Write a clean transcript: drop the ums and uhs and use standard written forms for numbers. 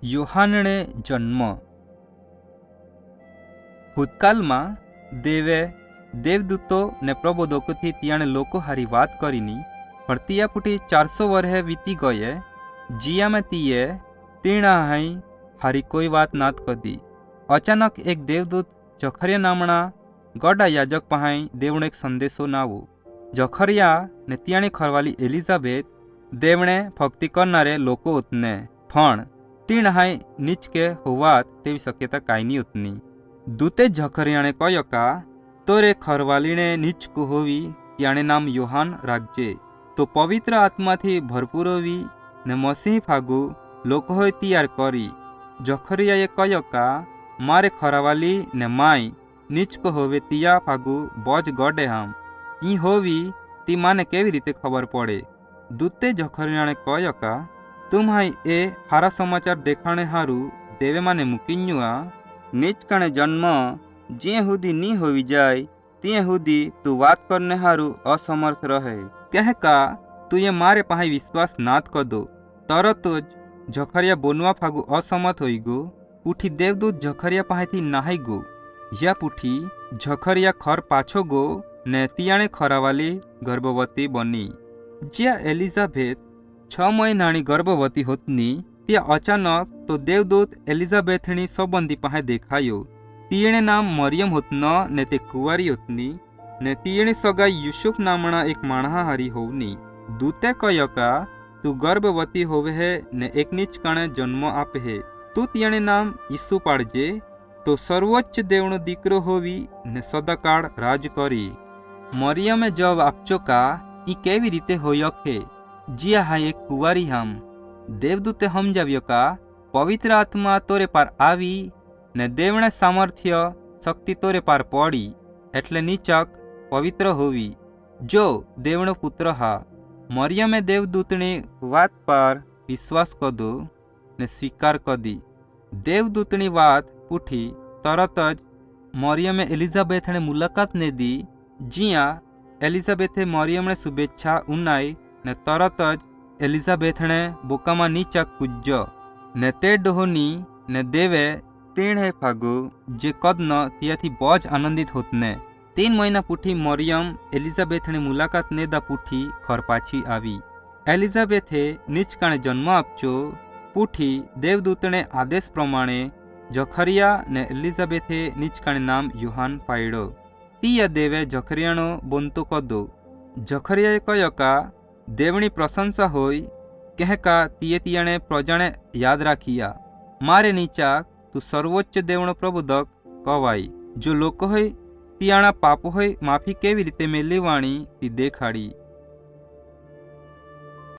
યોહાનને જન્મ. ભૂતકાળમાં દેવે દેવદૂતો ને પ્રબોધકોથી ત્યાણે લોકો હારી વાત કરીની, પણ ત્યાં પૂટી 400 વર્ષે વીતી ગયે, જીયામાં તીએ તીણા હાઈ હારી કોઈ વાત નાત કદી. અચાનક એક દેવદૂત જખરિયા નામના ગડા યાજક પહાઈ દેવનો એક સંદેશો નાવો. જખરિયા ને ત્યાંની ખરવાલી એલિઝાબેથ દેવણે ભક્તિ કરનારે લોકો ઉતને, પણ તીણ હાઈ નીચકે હોવાત તેવી શક્યતા કાંઈની ઉતની. દૂતે જખરિયાને કહ્યો કા તોરે ખરવાલીને નીચકું હોવી ત્યાણે નામ યોહાન રાખજે, તો પવિત્ર આત્માથી ભરપૂર હોવી ને મસીહ ફાગુ લોકો હોય તૈયાર કરી. જખરિયાએ કહ્યો કા મારે ખરાવાલી ને માય નીચકો હોવે તિયા ફાગુ બોજ ગડે હામ ઈ હોવી તી માને કેવી રીતે ખબર પડે. દૂતે જખરિયાને કહ્યો કા તું હાઈ એ હારા સમાચાર દેખાણે હારું દેવે માને મૂકીન્યું આ નીચકણે જન્મ જ્યાં સુધી ની હોવી જાય ત્યાં સુધી તું વાત કરને હારું અસમર્થ રહે. કહે કા તું એ મારે પાસે વિશ્વાસ નાત કદો. તરત જ જખરિયા બોલવા ફાગુ અસમર્થ હોઈ ગો. પૂઠી દેવદૂત જખરિયા પાસેથી નાહી ગો. યા પૂઠી જખરિયા ખર પાછો ગો ને તિયાણે ખરાવાલી ગર્ભવતી બની. જ્યાં એલિઝાબેથ 6 મહિનાની ગર્ભવતી હોતની ત્યાં અચાનક તો દેવદૂત એલિઝાબેથની સંબંધી પાસે દેખાયો. તીણે નામ મરિયમ હોતન ને તે કુંવારી હોતની ને તીણે સગાઈ યુસુફ નામના એક માણહા હારી હોવની. દૂતે કહ્યો કા તું ગર્ભવતી હોવે હે ને એક નીચકાણે જન્મ આપે હે, તું તીણે નામ ઈસુ પાડજે, તો સર્વોચ્ચ દેવનો દીકરો હોવી ને સદાકાળ રાજ કરી. મરિયમે જવાબ આપજો કા ઈ કેવી રીતે હોય કે જ્યાં હા એક કુંવારી હામ. દેવદૂતે સમજાવ્યો કા પવિત્ર આત્મા તોરે પાર આવી ને દેવણે સામર્થ્ય શક્તિ તોરે પાર પડી, એટલે નીચક પવિત્ર હોવી, જો દેવનો પુત્ર હા. મરિયમે દેવદૂતની વાત પર વિશ્વાસ કદો ને સ્વીકાર કદી. દેવદૂતની વાત પૂઠી તરત જ મરિયમે એલિઝાબેથને મુલાકાત ને દી. જ્યાં એલિઝાબેથે મરિયમને શુભેચ્છા ઉનાઈ ને તરત જ એલિઝાબેથને બોકામાં નીચક પૂજ્ય ને તે ડોહની ને દેવે તેણે ફાગુ જે કદન ત્યાંથી બહુ જ આનંદિત હોતને. 3 મહિના પૂઠી મરિયમ એલિઝાબેથની મુલાકાત નેદા પૂઠી ખર પાછી આવી. એલિઝાબેથે નીચકાણે જન્મ આપજો. પૂઠી દેવદૂતને આદેશ પ્રમાણે જખરિયા ને એલિઝાબેથે નીચકાણે નામ યોહાન પાડ્યો. તીયા દેવે જખરિયાનો બોનતો કદો. જખરિયાએ કહ્યો કા દેવની પ્રશંસા હોય. કહે કા તીએ તિયાણે પ્રજાને યાદ રાખીયા. મારે નીચાક તું સર્વોચ્ચ દેવનો પ્રબોધક કવાય. જો લોકો હોય તિયાણા પાપ હોય માફી કેવી રીતે મેળવવાની તે દેખાડી.